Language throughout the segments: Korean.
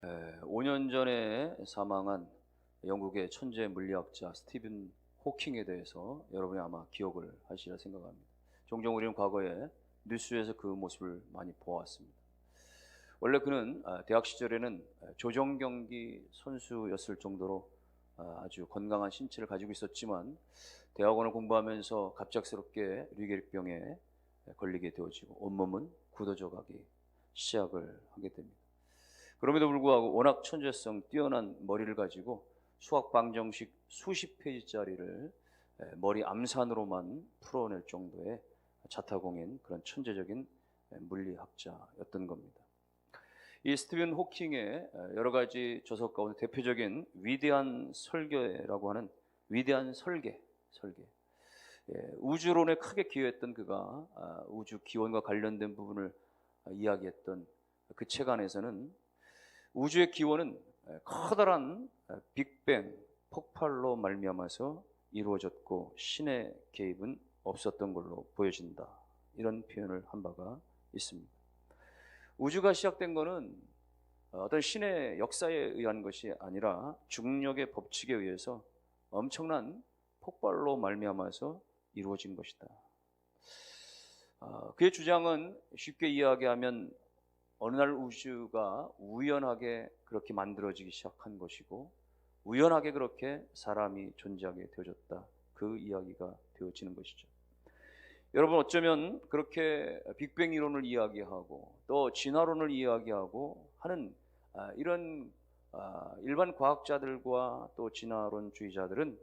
5년 전에 사망한 영국의 천재 물리학자 스티븐 호킹에 대해서 여러분이 아마 기억을 하시리라 생각합니다. 종종 우리는 과거에 뉴스에서 그 모습을 많이 보았습니다. 원래 그는 대학 시절에는 조정 경기 선수였을 정도로 아주 건강한 신체를 가지고 있었지만, 대학원을 공부하면서 갑작스럽게 뇌결핵병에 걸리게 되어지고 온몸은 굳어져 가기 시작을 하게 됩니다. 그럼에도 불구하고 워낙 천재성 뛰어난 머리를 가지고 수학 방정식 수십 페이지짜리를 머리 암산으로만 풀어낼 정도의 자타공인 그런 천재적인 물리학자였던 겁니다. 이 스티븐 호킹의 여러 가지 저서 가운데 대표적인 위대한 설계라고 하는 위대한 설계. 우주론에 크게 기여했던 그가 우주 기원과 관련된 부분을 이야기했던 그 책 안에서는 우주의 기원은 커다란 빅뱅 폭발로 말미암아서 이루어졌고 신의 개입은 없었던 걸로 보여진다, 이런 표현을 한 바가 있습니다. 우주가 시작된 것은 어떤 신의 역사에 의한 것이 아니라 중력의 법칙에 의해서 엄청난 폭발로 말미암아서 이루어진 것이다. 그의 주장은 쉽게 이야기하면 어느 날 우주가 우연하게 그렇게 만들어지기 시작한 것이고 우연하게 그렇게 사람이 존재하게 되어졌다, 그 이야기가 되어지는 것이죠. 여러분, 어쩌면 그렇게 빅뱅 이론을 이야기하고 또 진화론을 이야기하고 하는 이런 일반 과학자들과 또 진화론주의자들은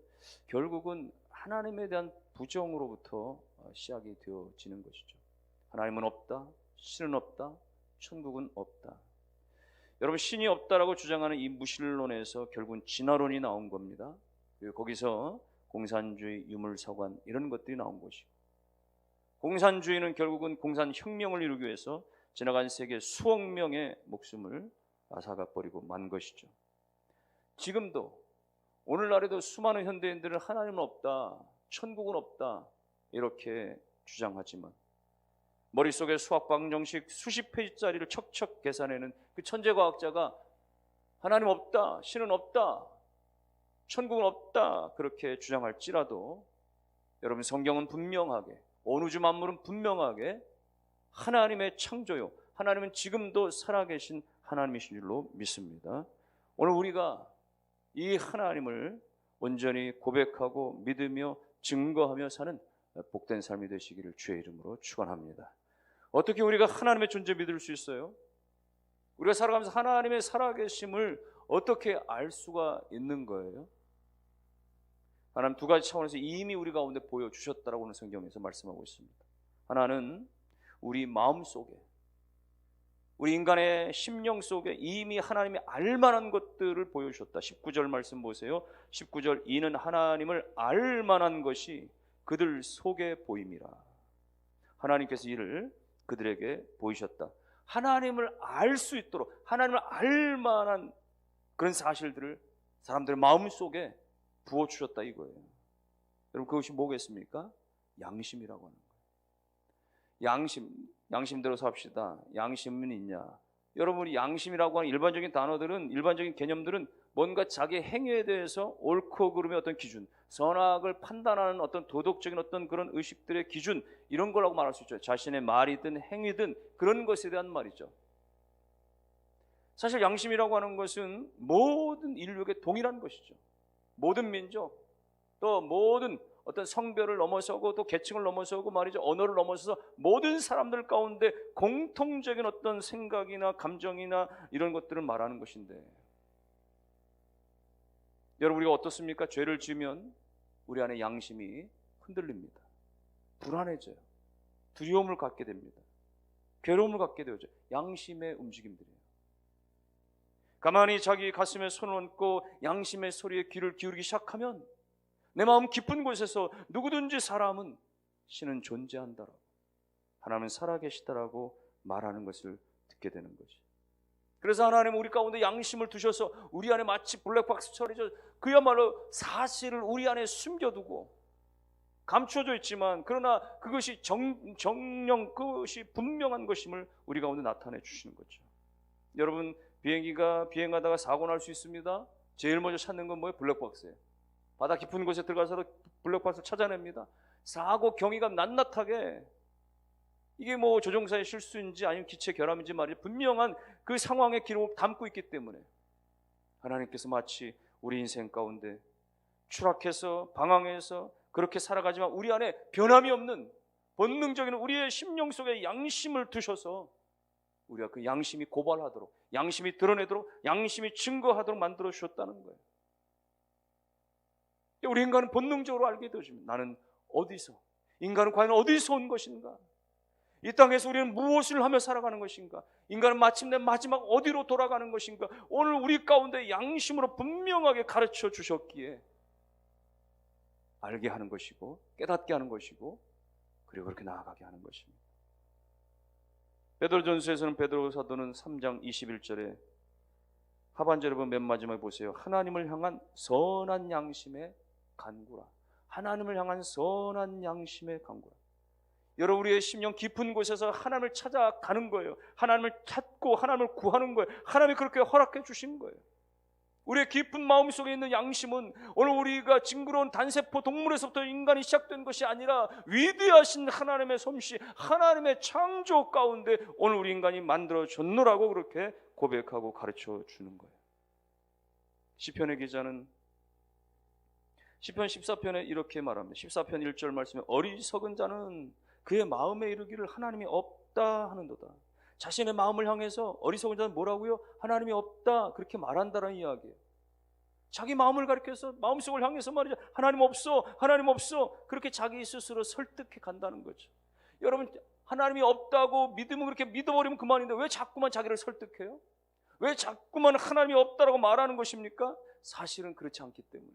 결국은 하나님에 대한 부정으로부터 시작이 되어지는 것이죠. 하나님은 없다, 신은 없다, 천국은 없다. 여러분, 신이 없다라고 주장하는 이 무신론에서 결국은 진화론이 나온 겁니다. 그리고 거기서 공산주의, 유물사관 이런 것들이 나온 것이고, 공산주의는 결국은 공산혁명을 이루기 위해서 지나간 세계 수억 명의 목숨을 앗아가버리고 만 것이죠. 지금도 오늘날에도 수많은 현대인들은 하나님은 없다, 천국은 없다 이렇게 주장하지만 머릿속에 수학 방정식 수십 페이지짜리를 척척 계산해낸 그 천재과학자가 하나님 없다, 신은 없다, 천국은 없다 그렇게 주장할지라도 여러분, 성경은 분명하게, 온 우주 만물은 분명하게 하나님의 창조요, 하나님은 지금도 살아계신 하나님이신 줄로 믿습니다. 오늘 우리가 이 하나님을 온전히 고백하고 믿으며 증거하며 사는 복된 삶이 되시기를 주의 이름으로 축원합니다. 어떻게 우리가 하나님의 존재 믿을 수 있어요? 우리가 살아가면서 하나님의 살아계심을 어떻게 알 수가 있는 거예요? 하나님 두 가지 차원에서 이미 우리 가운데 보여주셨다라고 하는 성경에서 말씀하고 있습니다. 하나는 우리 마음 속에, 우리 인간의 심령 속에 이미 하나님이 알만한 것들을 보여주셨다. 19절 말씀 보세요. 19절, 이는 하나님을 알만한 것이 그들 속에 보임이라. 하나님께서 이를 그들에게 보이셨다. 하나님을 알 수 있도록, 하나님을 알만한 그런 사실들을 사람들의 마음 속에 부어주셨다 이거예요. 여러분, 그것이 뭐겠습니까? 양심이라고 하는 거예요. 양심대로 삽시다. 양심은 있냐? 여러분이 양심이라고 하는 일반적인 단어들은, 일반적인 개념들은 뭔가 자기 행위에 대해서 옳고 그름의 어떤 기준, 선악을 판단하는 어떤 도덕적인 어떤 그런 의식들의 기준, 이런 거라고 말할 수 있죠. 자신의 말이든 행위든 그런 것에 대한 말이죠. 사실 양심이라고 하는 것은 모든 인류에게 동일한 것이죠. 모든 민족, 또 모든 어떤 성별을 넘어서고 또 계층을 넘어서고 말이죠, 언어를 넘어서서 모든 사람들 가운데 공통적인 어떤 생각이나 감정이나 이런 것들을 말하는 것인데, 여러분, 우리가 어떻습니까? 죄를 지으면 우리 안에 양심이 흔들립니다. 불안해져요. 두려움을 갖게 됩니다. 괴로움을 갖게 되죠. 양심의 움직임들이에요. 가만히 자기 가슴에 손을 얹고 양심의 소리에 귀를 기울이기 시작하면 내 마음 깊은 곳에서 누구든지 사람은 신은 존재한다라고, 하나님은 살아계시다라고 말하는 것을 듣게 되는 거죠. 그래서 하나님은 우리 가운데 양심을 두셔서 우리 안에 마치 블랙박스처럼 그야말로 사실을 우리 안에 숨겨두고 감춰져 있지만, 그러나 그것이 정령 그것이 분명한 것임을 우리 가운데 나타내 주시는 거죠. 여러분, 비행기가 비행하다가 사고 날 수 있습니다. 제일 먼저 찾는 건 뭐예요? 블랙박스예요. 바다 깊은 곳에 들어가서 블랙박스를 찾아냅니다. 사고 경위가 낱낱하게, 이게 뭐 조종사의 실수인지 아니면 기체 결함인지 말이죠, 분명한 그 상황의 기록을 담고 있기 때문에 하나님께서 마치 우리 인생 가운데 추락해서 방황해서 그렇게 살아가지만 우리 안에 변함이 없는 본능적인 우리의 심령 속에 양심을 두셔서 우리가 그 양심이 고발하도록, 양심이 드러내도록, 양심이 증거하도록 만들어 주셨다는 거예요. 우리 인간은 본능적으로 알게 되어집니다. 나는 어디서, 인간은 과연 어디서 온 것인가? 이 땅에서 우리는 무엇을 하며 살아가는 것인가? 인간은 마침내 마지막 어디로 돌아가는 것인가? 오늘 우리 가운데 양심으로 분명하게 가르쳐 주셨기에 알게 하는 것이고 깨닫게 하는 것이고 그리고 그렇게 나아가게 하는 것입니다. 베드로전서에서는 베드로 사도는 3장 21절에 하반절에 보면 맨 마지막에 보세요. 하나님을 향한 선한 양심의 간구라. 하나님을 향한 선한 양심의 간구라. 여러분, 우리의 심령 깊은 곳에서 하나님을 찾아가는 거예요. 하나님을 찾고 하나님을 구하는 거예요. 하나님이 그렇게 허락해 주신 거예요. 우리의 깊은 마음속에 있는 양심은 오늘 우리가 징그러운 단세포 동물에서부터 인간이 시작된 것이 아니라 위대하신 하나님의 솜씨, 하나님의 창조 가운데 오늘 우리 인간이 만들어졌노라고 그렇게 고백하고 가르쳐 주는 거예요. 시편의 기자는 시편 14편에 이렇게 말합니다. 14편 1절 말씀에 어리석은 자는 그의 마음에 이르기를 하나님이 없다 하는도다. 자신의 마음을 향해서 어리석은 자는 뭐라고요? 하나님이 없다 그렇게 말한다는 이야기예요. 자기 마음을 가리켜서 마음속을 향해서 말이죠. 하나님 없어, 하나님 없어 그렇게 자기 스스로 설득해 간다는 거죠. 여러분, 하나님이 없다고 믿으면 그렇게 믿어버리면 그만인데 왜 자꾸만 자기를 설득해요? 왜 자꾸만 하나님이 없다라고 말하는 것입니까? 사실은 그렇지 않기 때문에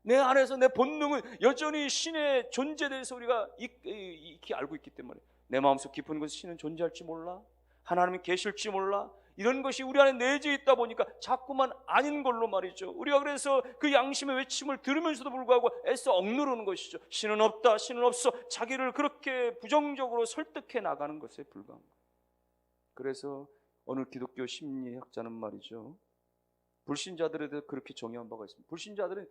내 안에서 내 본능은 여전히 신의 존재에 대해서 우리가 익히 알고 있기 때문에 내 마음속 깊은 곳에 신은 존재할지 몰라, 하나님이 계실지 몰라, 이런 것이 우리 안에 내재해 있다 보니까 자꾸만 아닌 걸로 말이죠. 우리가 그래서 그 양심의 외침을 들으면서도 불구하고 애써 억누르는 것이죠. 신은 없다, 신은 없어, 자기를 그렇게 부정적으로 설득해 나가는 것에 불과한 거예요. 그래서 어느 기독교 심리학자는 말이죠, 불신자들에 대해 그렇게 정의한 바가 있습니다. 불신자들은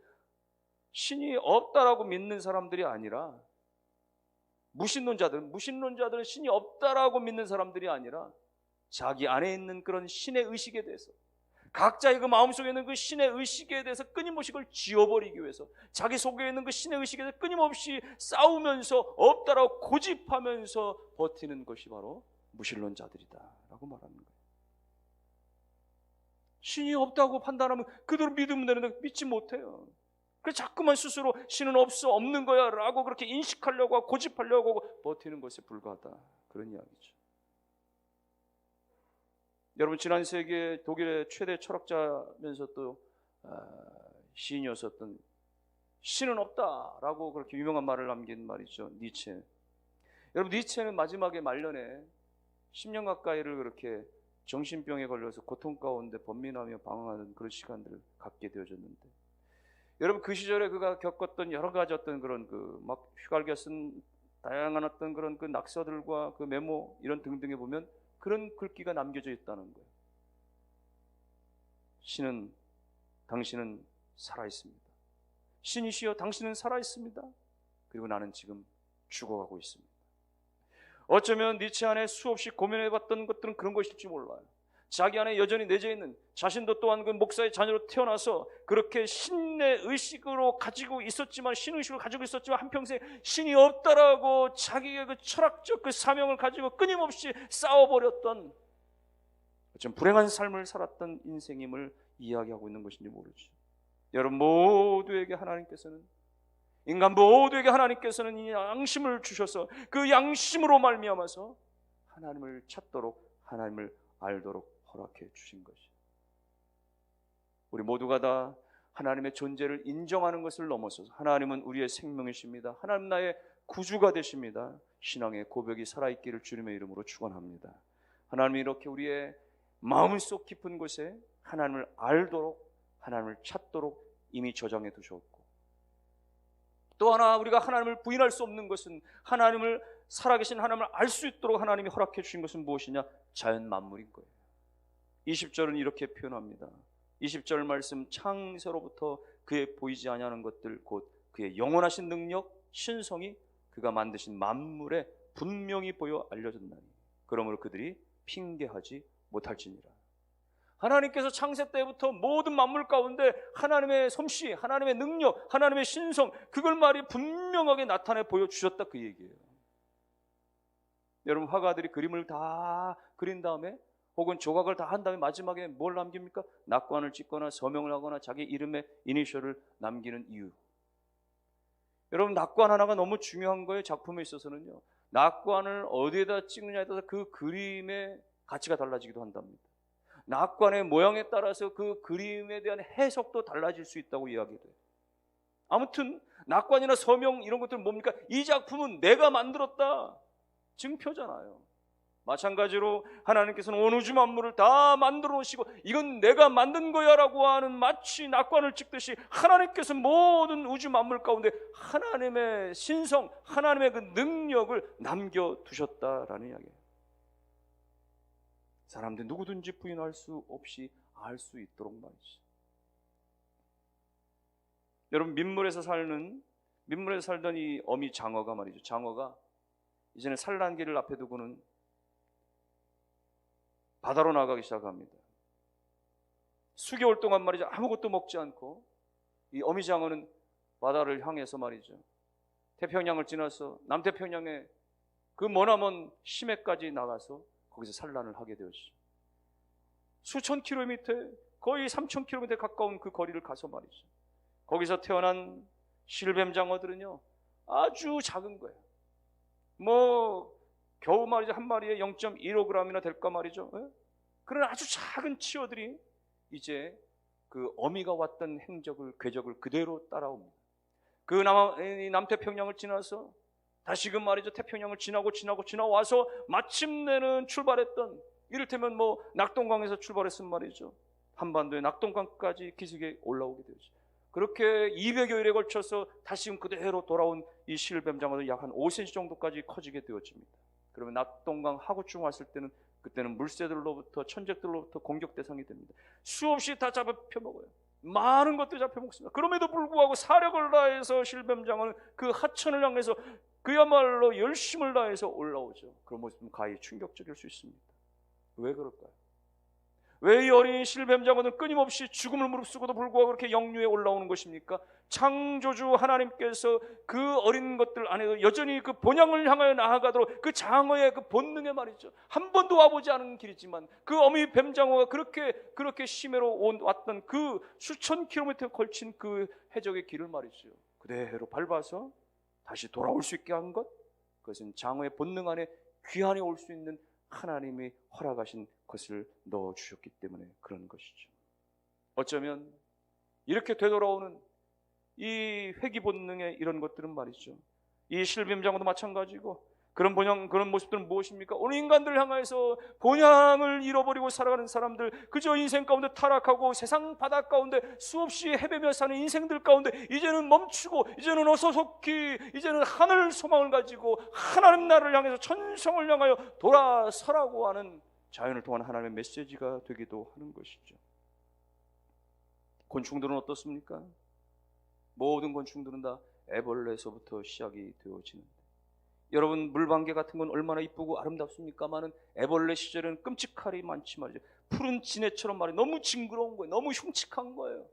신이 없다라고 믿는 사람들이 아니라, 무신론자들은 신이 없다라고 믿는 사람들이 아니라 자기 안에 있는 그런 신의 의식에 대해서, 각자의 그 마음속에 있는 그 신의 의식에 대해서 끊임없이 그걸 지워버리기 위해서 자기 속에 있는 그 신의 의식에 대해서 끊임없이 싸우면서 없다라고 고집하면서 버티는 것이 바로 무신론자들이다라고 말하는 거예요. 신이 없다고 판단하면 그대로 믿으면 되는데 믿지 못해요. 그래서 자꾸만 스스로 신은 없어, 없는 거야 라고 그렇게 인식하려고 하고 고집하려고 하고 버티는 것에 불과하다, 그런 이야기죠. 여러분, 지난 세기에 독일의 최대 철학자면서 또 시인이었었던, 신은 없다라고 그렇게 유명한 말을 남긴 말이죠, 니체. 여러분, 니체는 마지막에 말년에 10년 가까이를 그렇게 정신병에 걸려서 고통 가운데 번민하며 방황하는 그런 시간들을 갖게 되어졌는데, 여러분, 그 시절에 그가 겪었던 여러 가지 어떤 그런 막 휘갈겨 쓴 다양한 어떤 그런 그 낙서들과 그 메모 이런 등등에 보면 그런 글귀가 남겨져 있다는 거예요. 신은, 당신은 살아있습니다. 신이시여, 당신은 살아있습니다. 그리고 나는 지금 죽어가고 있습니다. 어쩌면 니체 안에 수없이 고민해봤던 것들은 그런 것일지 몰라요. 자기 안에 여전히 내재해 있는, 자신도 또한 그 목사의 자녀로 태어나서 그렇게 신의 의식으로 가지고 있었지만, 신의식을 가지고 있었지만 한평생 신이 없다라고 자기의 그 철학적 그 사명을 가지고 끊임없이 싸워버렸던, 좀 불행한 삶을 살았던 인생임을 이야기하고 있는 것인지 모르죠. 여러분 모두에게 하나님께서는, 인간 모두에게 하나님께서는 이 양심을 주셔서 그 양심으로 말미암아서 하나님을 찾도록, 하나님을 알도록 허락해 주신 것이, 우리 모두가 다 하나님의 존재를 인정하는 것을 넘어서서 하나님은 우리의 생명이십니다, 하나님 나의 구주가 되십니다, 신앙의 고백이 살아있기를 주님의 이름으로 축원합니다. 하나님이 이렇게 우리의 마음속 깊은 곳에 하나님을 알도록, 하나님을 찾도록 이미 저장해 두셨고, 또 하나 우리가 하나님을 부인할 수 없는 것은, 하나님을, 살아계신 하나님을 알 수 있도록 하나님이 허락해 주신 것은 무엇이냐? 자연 만물인 거예요. 20절은 이렇게 표현합니다. 20절 말씀, 창세로부터 그의 보이지 아니하는 것들 곧 그의 영원하신 능력 신성이 그가 만드신 만물에 분명히 보여 알려졌나니 그러므로 그들이 핑계하지 못할지니라. 하나님께서 창세 때부터 모든 만물 가운데 하나님의 솜씨, 하나님의 능력, 하나님의 신성, 그걸 말이 분명하게 나타내 보여주셨다, 그 얘기예요. 여러분, 화가들이 그림을 다 그린 다음에 혹은 조각을 다 한 다음에 마지막에 뭘 남깁니까? 낙관을 찍거나 서명을 하거나 자기 이름의 이니셜을 남기는 이유. 여러분, 낙관 하나가 너무 중요한 거예요. 작품에 있어서는요. 낙관을 어디에다 찍느냐에 따라서 그 그림의 가치가 달라지기도 한답니다. 낙관의 모양에 따라서 그 그림에 대한 해석도 달라질 수 있다고 이야기돼요. 아무튼 낙관이나 서명 이런 것들은 뭡니까? 이 작품은 내가 만들었다, 증표잖아요. 마찬가지로 하나님께서는 온 우주 만물을 다 만들어 놓으시고 이건 내가 만든 거야 라고 하는, 마치 낙관을 찍듯이 하나님께서 모든 우주 만물 가운데 하나님의 신성, 하나님의 그 능력을 남겨두셨다라는 이야기예요. 사람들 누구든지 부인할 수 없이 알 수 있도록 말이죠. 여러분, 민물에서 살던 이 어미 장어가 말이죠. 장어가 이제는 산란기를 앞에 두고는 바다로 나가기 시작합니다. 수개월 동안 말이죠. 아무것도 먹지 않고 이 어미 장어는 바다를 향해서 말이죠. 태평양을 지나서 남태평양의 그 머나먼 심해까지 나가서 거기서 산란을 하게 되었죠. 수천 킬로미터, 거의 3,000km 가까운 그 거리를 가서 말이죠. 거기서 태어난 실뱀 장어들은요, 아주 작은 거예요. 뭐 겨우 말이죠, 한 마리에 0.15g이나 될까 말이죠. 그런 아주 작은 치어들이 이제 그 어미가 왔던 행적을, 궤적을 그대로 따라옵니다. 그 남태평양을 지나서 다시금 말이죠, 태평양을 지나와서 마침내는 출발했던, 이를테면 뭐 낙동강에서 출발했으면 말이죠, 한반도의 낙동강까지 기슭에 올라오게 되죠. 그렇게 200여일에 걸쳐서 다시금 그대로 돌아온 이 실뱀 장어는 약 한 5cm 정도까지 커지게 되어집니다. 그러면 낙동강 하구쯤 왔을 때는 그때는 물새들로부터, 천적들로부터 공격 대상이 됩니다. 수없이 다 잡혀 먹어요. 많은 것들이 잡혀 먹습니다. 그럼에도 불구하고 사력을 다해서 실뱀 장어는 그 하천을 향해서 그야말로 열심을 다해서 올라오죠. 그런 모습은 가히 충격적일 수 있습니다. 왜 그럴까요? 왜 이 어린 실뱀 장어는 끊임없이 죽음을 무릅쓰고도 불구하고 그렇게 영유에 올라오는 것입니까? 창조주 하나님께서 그 어린 것들 안에서 여전히 그 본향을 향하여 나아가도록 그 장어의 그 본능에 말이죠, 한 번도 와보지 않은 길이지만 그 어미 뱀장어가 그렇게 심해로 왔던 그 수천 킬로미터 걸친 그 해적의 길을 말이죠, 그대로 밟아서 다시 돌아올 수 있게 한 것, 그것은 장어의 본능 안에 귀환이 올 수 있는 하나님이 허락하신 것을 넣어주셨기 때문에 그런 것이죠. 어쩌면 이렇게 되돌아오는 이 회귀 본능의 이런 것들은 말이죠, 이 실뱀장어도 마찬가지고 그런 모습들은 무엇입니까? 오늘 인간들을 향해서 본향을 잃어버리고 살아가는 사람들, 그저 인생 가운데 타락하고 세상 바다 가운데 수없이 헤매며 사는 인생들 가운데 이제는 멈추고, 이제는 어서 속히, 이제는 하늘 소망을 가지고 하나님 나라를 향해서 천성을 향하여 돌아서라고 하는 자연을 통한 하나님의 메시지가 되기도 하는 것이죠. 곤충들은 어떻습니까? 모든 곤충들은 다 애벌레에서부터 시작이 되어지는데, 여러분, 물방개 같은 건 얼마나 이쁘고 아름답습니까마는 애벌레 시절에는 끔찍할이 많지 말이죠. 푸른 진해처럼 말이죠, 너무 징그러운 거예요. 너무 흉측한 거예요.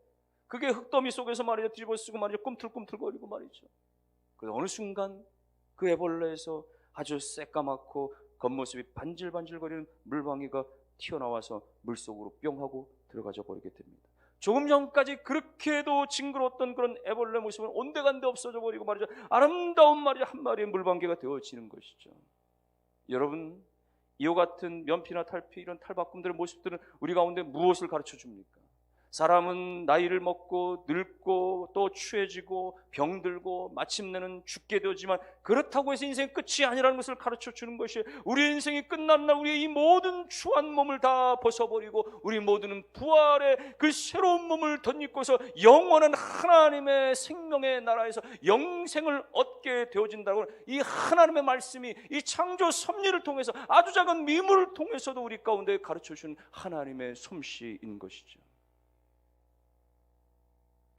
그게 흙더미 속에서 말이죠, 뒤집어쓰고 말이죠, 꿈틀꿈틀거리고 말이죠. 그래서 어느 순간 그 애벌레에서 아주 새까맣고 겉모습이 반질반질거리는 물방개가 튀어나와서 물속으로 뿅 하고 들어가져 버리게 됩니다. 조금 전까지 그렇게도 징그러웠던 그런 애벌레 모습은 온데간데 없어져 버리고 말이죠, 아름다운 말이죠, 한 마리의 물방개가 되어지는 것이죠. 여러분, 이와 같은 면피나 탈피, 이런 탈바꿈들의 모습들은 우리 가운데 무엇을 가르쳐 줍니까? 사람은 나이를 먹고 늙고 또 추해지고 병들고 마침내는 죽게 되지만 그렇다고 해서 인생의 끝이 아니라는 것을 가르쳐 주는 것이에요. 우리 인생이 끝난 날 우리의 이 모든 추한 몸을 다 벗어버리고 우리 모두는 부활의 그 새로운 몸을 덧입고서 영원한 하나님의 생명의 나라에서 영생을 얻게 되어진다고 이 하나님의 말씀이 이 창조 섭리를 통해서 아주 작은 미물을 통해서도 우리 가운데 가르쳐 주는 하나님의 솜씨인 것이죠.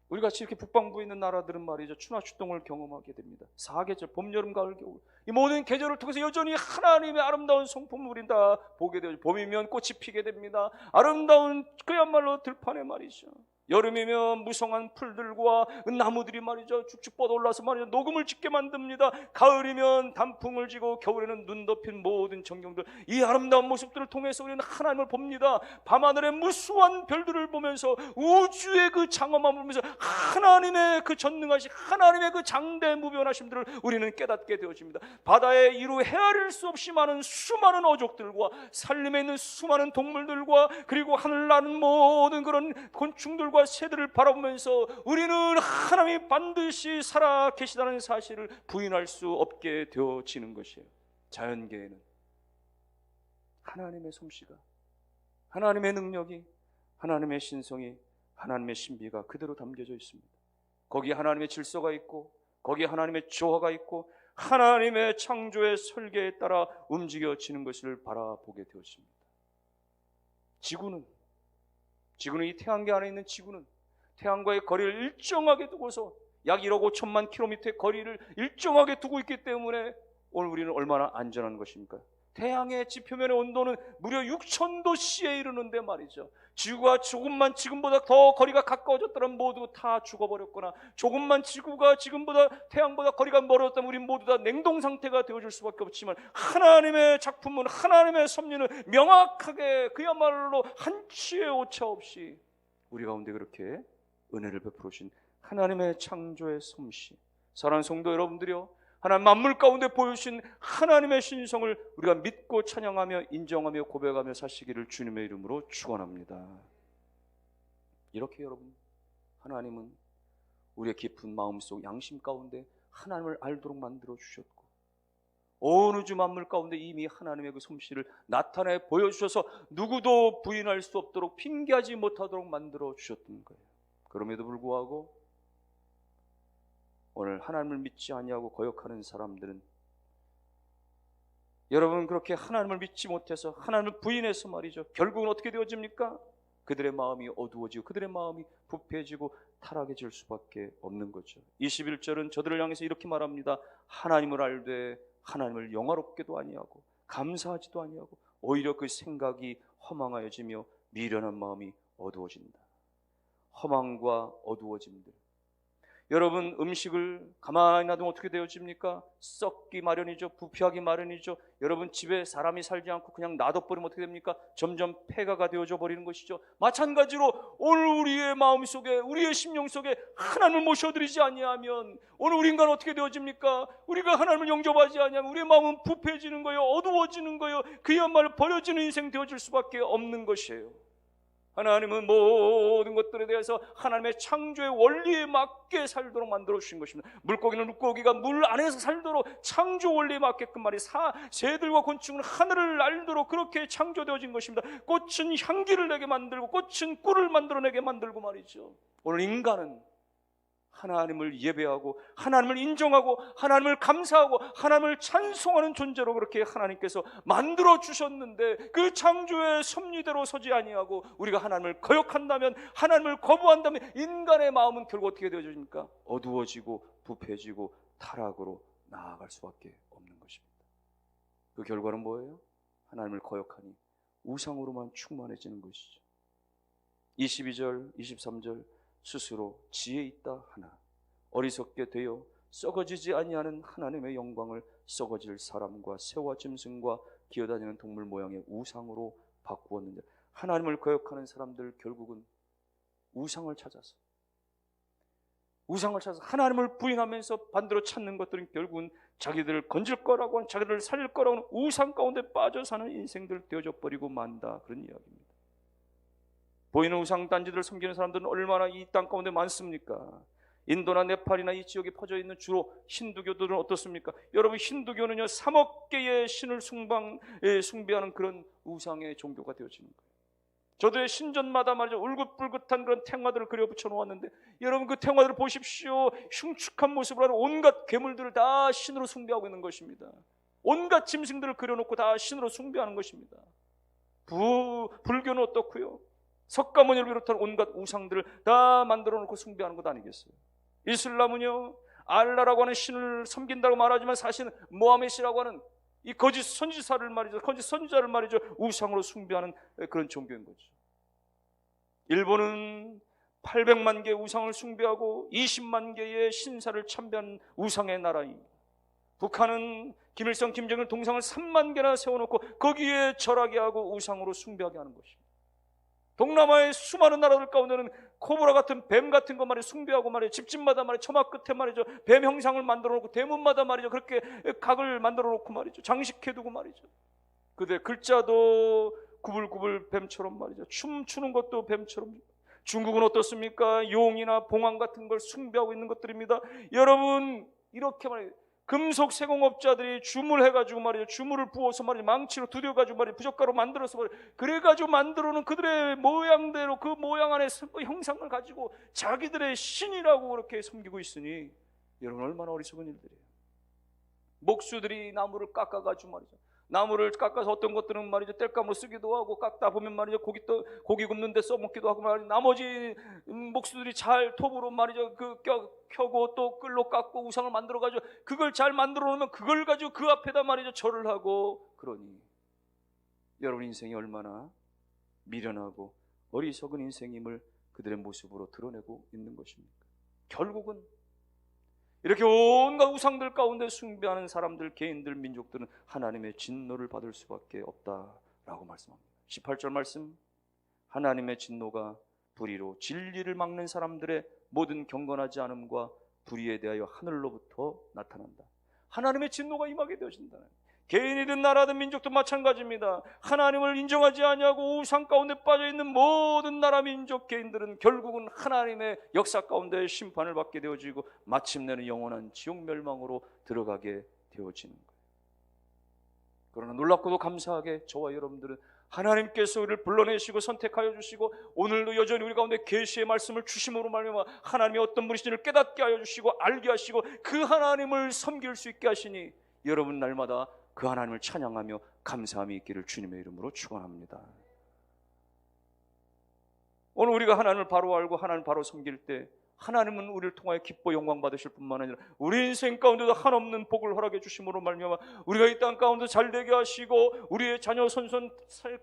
우리 같이 이렇게 북방부에 있는 나라들은 말이죠, 추나 추동을 경험하게 됩니다. 4계절, 봄, 여름, 가을, 겨울, 이 모든 계절을 통해서 여전히 하나님의 아름다운 성품을 우린 다 보게 되죠. 봄이면 꽃이 피게 됩니다. 아름다운 그야말로 들판에 말이죠, 여름이면 무성한 풀들과 나무들이 말이죠 쭉쭉 뻗어올라서 말이죠 녹음을 짓게 만듭니다. 가을이면 단풍을 지고 겨울에는 눈 덮인 모든 전경들, 이 아름다운 모습들을 통해서 우리는 하나님을 봅니다. 밤하늘의 무수한 별들을 보면서 우주의 그 장엄함을 보면서 하나님의 그 전능하신 하나님의 그 장대무변하심들을 우리는 깨닫게 되어집니다. 바다에 이루 헤아릴 수 없이 많은 수많은 어족들과 산림에 있는 수많은 동물들과 그리고 하늘 나는 모든 그런 곤충들과 새들을 바라보면서 우리는 하나님이 반드시 살아 계시다는 사실을 부인할 수 없게 되어지는 것이에요. 자연계에는 하나님의 솜씨가, 하나님의 능력이, 하나님의 신성이, 하나님의 신비가 그대로 담겨져 있습니다. 거기에 하나님의 질서가 있고 거기에 하나님의 조화가 있고 하나님의 창조의 설계에 따라 움직여지는 것을 바라보게 되었습니다. 지구는 이 태양계 안에 있는 지구는 태양과의 거리를 일정하게 두고서 약 1억 5천만 킬로미터의 거리를 일정하게 두고 있기 때문에 오늘 우리는 얼마나 안전한 것입니까? 태양의 지표면의 온도는 무려 6,000도씨에 이르는데 말이죠, 지구가 조금만 지금보다 더 거리가 가까워졌다면 모두 다 죽어버렸거나 조금만 지구가 지금보다 태양보다 거리가 멀어졌다면 우리 모두 다 냉동 상태가 되어줄 수밖에 없지만 하나님의 작품은, 하나님의 섭리는 명확하게 그야말로 한치의 오차 없이 우리 가운데 그렇게 은혜를 베풀어 주신 하나님의 창조의 솜씨, 사랑하는 성도 여러분들이요, 하나님 만물 가운데 보여주신 하나님의 신성을 우리가 믿고 찬양하며 인정하며 고백하며 사시기를 주님의 이름으로 축원합니다. 이렇게 여러분, 하나님은 우리의 깊은 마음속 양심 가운데 하나님을 알도록 만들어 주셨고 온 우주 만물 가운데 이미 하나님의 그 솜씨를 나타내 보여주셔서 누구도 부인할 수 없도록 핑계하지 못하도록 만들어 주셨던 거예요. 그럼에도 불구하고 오늘 하나님을 믿지 아니하고 거역하는 사람들은, 여러분 그렇게 하나님을 믿지 못해서 하나님을 부인해서 말이죠, 결국은 어떻게 되어집니까? 그들의 마음이 어두워지고 그들의 마음이 부패해지고 타락해질 수밖에 없는 거죠. 21절은 저들을 향해서 이렇게 말합니다. 하나님을 알되 하나님을 영화롭게도 아니하고 감사하지도 아니하고 오히려 그 생각이 허망하여지며 미련한 마음이 어두워진다. 허망과 어두워짐들, 여러분 음식을 가만히 놔두면 어떻게 되어집니까? 썩기 마련이죠. 부패하기 마련이죠. 여러분 집에 사람이 살지 않고 그냥 놔둬버리면 어떻게 됩니까? 점점 폐가가 되어져 버리는 것이죠. 마찬가지로 오늘 우리의 마음속에, 우리의 심령 속에 하나님을 모셔드리지 아니하면 오늘 우리 인간은 어떻게 되어집니까? 우리가 하나님을 영접하지 아니하면 우리의 마음은 부패해지는 거예요. 어두워지는 거예요. 그야말로 버려지는 인생 되어질 수밖에 없는 것이에요. 하나님은 모든 것들에 대해서 하나님의 창조의 원리에 맞게 살도록 만들어 주신 것입니다. 물고기는 물고기가 물 안에서 살도록 창조 원리에 맞게끔 새들과 곤충은 하늘을 날도록 그렇게 창조되어진 것입니다. 꽃은 향기를 내게 만들고 꽃은 꿀을 만들어내게 만들고 말이죠. 오늘 인간은 하나님을 예배하고 하나님을 인정하고 하나님을 감사하고 하나님을 찬송하는 존재로 그렇게 하나님께서 만들어 주셨는데 그 창조의 섭리대로 서지 아니하고 우리가 하나님을 거역한다면, 하나님을 거부한다면 인간의 마음은 결국 어떻게 되어집니까? 어두워지고 부패해지고 타락으로 나아갈 수밖에 없는 것입니다. 그 결과는 뭐예요? 하나님을 거역하니 우상으로만 충만해지는 것이죠. 22절 23절 스스로 지혜 있다 하나 어리석게 되어 썩어지지 아니하는 하나님의 영광을 썩어질 사람과 새와 짐승과 기어다니는 동물 모양의 우상으로 바꾸었는데, 하나님을 거역하는 사람들 결국은 우상을 찾아서 하나님을 부인하면서 반대로 찾는 것들은 결국은 자기들을 건질 거라고 하는, 자기들을 살릴 거라고 하는 우상 가운데 빠져 사는 인생들 되어져 버리고 만다, 그런 이야기입니다. 보이는 우상 단지들을 섬기는 사람들은 얼마나 이 땅 가운데 많습니까? 인도나 네팔이나 이 지역에 퍼져 있는 주로 힌두교들은 어떻습니까? 여러분, 힌두교는요 3억 개의 신을 숭배하는 그런 우상의 종교가 되어지는 거예요. 저들의 신전마다 말이죠, 울긋불긋한 그런 탱화들을 그려 붙여 놓았는데, 여러분 그 탱화들을 보십시오. 흉측한 모습으로 하는 온갖 괴물들을 다 신으로 숭배하고 있는 것입니다. 온갖 짐승들을 그려놓고 다 신으로 숭배하는 것입니다. 불교는 어떻고요? 석가모니를 비롯한 온갖 우상들을 다 만들어 놓고 숭배하는 것 아니겠어요? 이슬람은요 알라라고 하는 신을 섬긴다고 말하지만 사실은 모하메시라고 하는 이 거짓 선지자를 말이죠 우상으로 숭배하는 그런 종교인 거죠. 일본은 800만 개의 우상을 숭배하고 20만 개의 신사를 참배하는 우상의 나라입니다. 북한은 김일성, 김정일 동상을 3만 개나 세워놓고 거기에 절하게 하고 우상으로 숭배하게 하는 것입니다. 동남아의 수많은 나라들 가운데는 코브라 같은 뱀 같은 거 말이죠 숭배하고 말이죠, 집집마다 말이죠 처마 끝에 말이죠 뱀 형상을 만들어 놓고, 대문마다 말이죠 그렇게 각을 만들어 놓고 말이죠 장식해두고 말이죠, 그대 글자도 구불구불 뱀처럼 말이죠, 춤추는 것도 뱀처럼. 중국은 어떻습니까? 용이나 봉황 같은 걸 숭배하고 있는 것들입니다. 여러분, 이렇게 말이죠 금속 세공업자들이 주물해가지고 말이죠 주물을 부어서 말이죠 망치로 두들겨가지고 말이죠 부젓가루 만들어서 말이죠 그래가지고 만들어놓은 그들의 모양대로 그 모양 안에 형상을 가지고 자기들의 신이라고 그렇게 섬기고 있으니, 여러분 얼마나 어리석은 일들이에요. 목수들이 나무를 깎아가지고 말이죠, 나무를 깎아서 어떤 것들은 말이죠 땔감으로 쓰기도 하고, 깎다 보면 말이죠 고기 굽는 데 써먹기도 하고 말이죠, 나머지 목수들이 잘 톱으로 말이죠 켜고 또 끌로 깎고 우상을 만들어가지고 그걸 잘 만들어 놓으면 그걸 가지고 그 앞에다 말이죠 절을 하고. 그러니 여러분 인생이 얼마나 미련하고 어리석은 인생임을 그들의 모습으로 드러내고 있는 것입니까? 결국은 이렇게 온갖 우상들 가운데 숭배하는 사람들, 개인들, 민족들은 하나님의 진노를 받을 수밖에 없다라고 말씀합니다. 18절 말씀, 하나님의 진노가 불의로 진리를 막는 사람들의 모든 경건하지 않음과 불의에 대하여 하늘로부터 나타난다. 하나님의 진노가 임하게 되어진다는, 개인이든 나라든 민족도 마찬가지입니다. 하나님을 인정하지 아니하고 우상 가운데 빠져있는 모든 나라, 민족, 개인들은 결국은 하나님의 역사 가운데 심판을 받게 되어지고 마침내는 영원한 지옥 멸망으로 들어가게 되어지는 거예요. 그러나 놀랍고도 감사하게 저와 여러분들은 하나님께서 우리를 불러내시고 선택하여 주시고 오늘도 여전히 우리 가운데 계시의 말씀을 주심으로 말미암아 하나님이 어떤 분이신지를 깨닫게 하여 주시고 알게 하시고 그 하나님을 섬길 수 있게 하시니, 여러분 날마다 그 하나님을 찬양하며 감사함이 있기를 주님의 이름으로 축원합니다. 오늘 우리가 하나님을 바로 알고 하나님을 바로 섬길 때 하나님은 우리를 통하여 기뻐 영광 받으실 뿐만 아니라 우리 인생 가운데도 한없는 복을 허락해 주심으로 말미암아 우리가 이 땅 가운데 잘되게 하시고 우리의 자녀 손손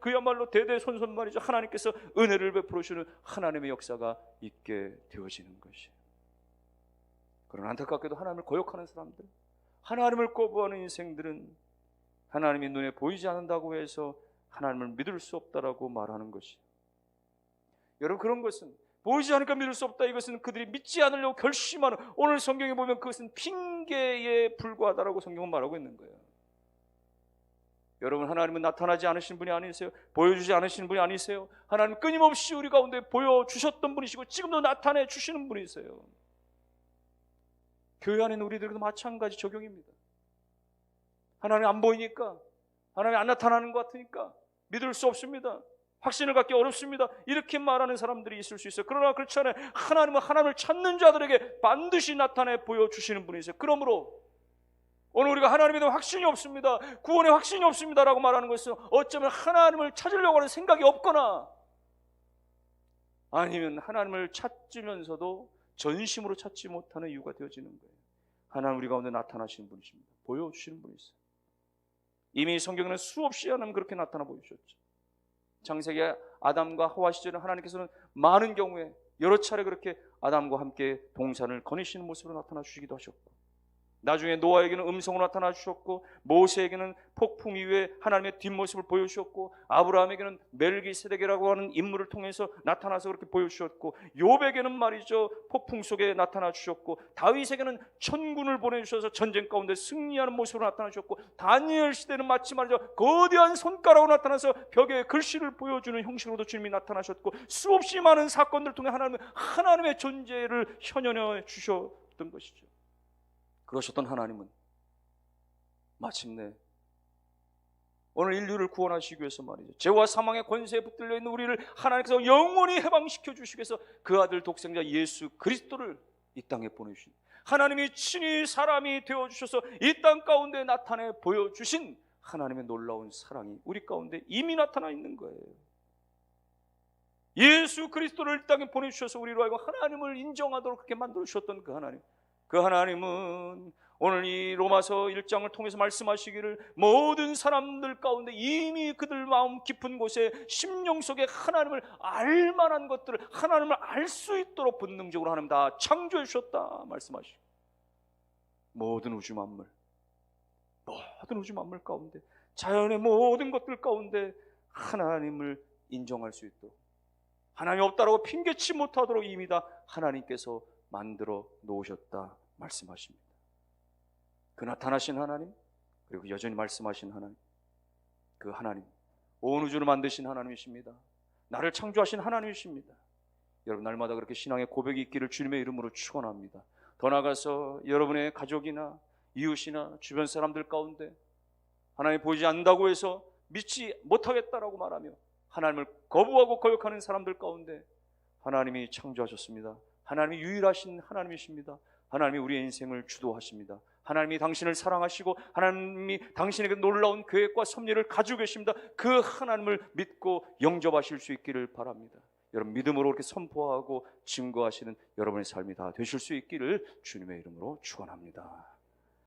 그야말로 대대손손 말이죠 하나님께서 은혜를 베풀어 주시는 하나님의 역사가 있게 되어지는 것이에요. 그러나 안타깝게도 하나님을 거역하는 사람들, 하나님을 거부하는 인생들은 하나님이 눈에 보이지 않는다고 해서 하나님을 믿을 수 없다라고 말하는 것이에요. 여러분, 그런 것은 보이지 않으니까 믿을 수 없다, 이것은 그들이 믿지 않으려고 결심하는, 오늘 성경에 보면 그것은 핑계에 불과하다라고 성경은 말하고 있는 거예요. 여러분, 하나님은 나타나지 않으신 분이 아니세요? 보여주지 않으시는 분이 아니세요? 하나님 끊임없이 우리 가운데 보여주셨던 분이시고 지금도 나타내 주시는 분이세요. 교회 안에 있는 우리들도 마찬가지 적용입니다. 하나님 안 보이니까, 하나님 안 나타나는 것 같으니까 믿을 수 없습니다, 확신을 갖기 어렵습니다, 이렇게 말하는 사람들이 있을 수 있어요. 그러나 그렇지 않아요. 하나님은 하나님을 찾는 자들에게 반드시 나타내 보여주시는 분이세요. 그러므로 오늘 우리가 하나님에 대한 확신이 없습니다, 구원의 확신이 없습니다라고 말하는 것은 어쩌면 하나님을 찾으려고 하는 생각이 없거나 아니면 하나님을 찾으면서도 전심으로 찾지 못하는 이유가 되어지는 거예요. 하나님 우리 가운데 나타나시는 분이십니다. 보여주시는 분이세요. 이미 성경에는 수없이 하나님 그렇게 나타나 보여주셨죠. 창세기 아담과 하와 시절에 하나님께서는 많은 경우에 여러 차례 그렇게 아담과 함께 동산을 거니시는 모습으로 나타나 주시기도 하셨고, 나중에 노아에게는 음성으로 나타나 주셨고, 모세에게는 폭풍 이후에 하나님의 뒷모습을 보여주셨고, 아브라함에게는 멜기세덱이라고 하는 인물을 통해서 나타나서 그렇게 보여주셨고, 욥에게는 말이죠 폭풍 속에 나타나 주셨고, 다윗에게는 천군을 보내주셔서 전쟁 가운데 승리하는 모습으로 나타나 주셨고, 다니엘 시대는 마치 말이죠 거대한 손가락으로 나타나서 벽에 글씨를 보여주는 형식으로도 주님이 나타나셨고, 수없이 많은 사건들을 통해 하나님의 존재를 현현해 주셨던 것이죠. 그러셨던 하나님은 마침내 오늘 인류를 구원하시기 위해서 말이죠, 죄와 사망의 권세에 붙들려 있는 우리를 하나님께서 영원히 해방시켜 주시기 위해서 그 아들 독생자 예수 그리스도를 이 땅에 보내주신, 하나님이 친히 사람이 되어주셔서 이 땅 가운데 나타내 보여주신 하나님의 놀라운 사랑이 우리 가운데 이미 나타나 있는 거예요. 예수 그리스도를 이 땅에 보내주셔서 우리로 하여금 하나님을 인정하도록 그렇게 만들어주셨던 그 하나님, 그 하나님은 오늘 이 로마서 1장을 통해서 말씀하시기를 모든 사람들 가운데 이미 그들 마음 깊은 곳에 심령 속에 하나님을 알만한 것들을, 하나님을 알 수 있도록 본능적으로 하나님 다 창조해 주셨다 말씀하시고, 모든 우주 만물 가운데, 자연의 모든 것들 가운데 하나님을 인정할 수 있도록, 하나님이 없다라고 핑계치 못하도록 이미 다 하나님께서 만들어 놓으셨다 말씀하십니다. 그 나타나신 하나님, 그리고 여전히 말씀하신 하나님, 그 하나님, 온 우주를 만드신 하나님이십니다. 나를 창조하신 하나님이십니다. 여러분, 날마다 그렇게 신앙의 고백이 있기를 주님의 이름으로 축원합니다. 더 나아가서 여러분의 가족이나 이웃이나 주변 사람들 가운데 하나님이 보이지 않는다고 해서 믿지 못하겠다라고 말하며 하나님을 거부하고 거역하는 사람들 가운데 하나님이 창조하셨습니다. 하나님이 유일하신 하나님이십니다. 하나님이 우리의 인생을 주도하십니다. 하나님이 당신을 사랑하시고 하나님이 당신에게 놀라운 계획과 섭리를 가지고 계십니다. 그 하나님을 믿고 영접하실 수 있기를 바랍니다. 여러분, 믿음으로 이렇게 선포하고 증거하시는 여러분의 삶이 다 되실 수 있기를 주님의 이름으로 축원합니다.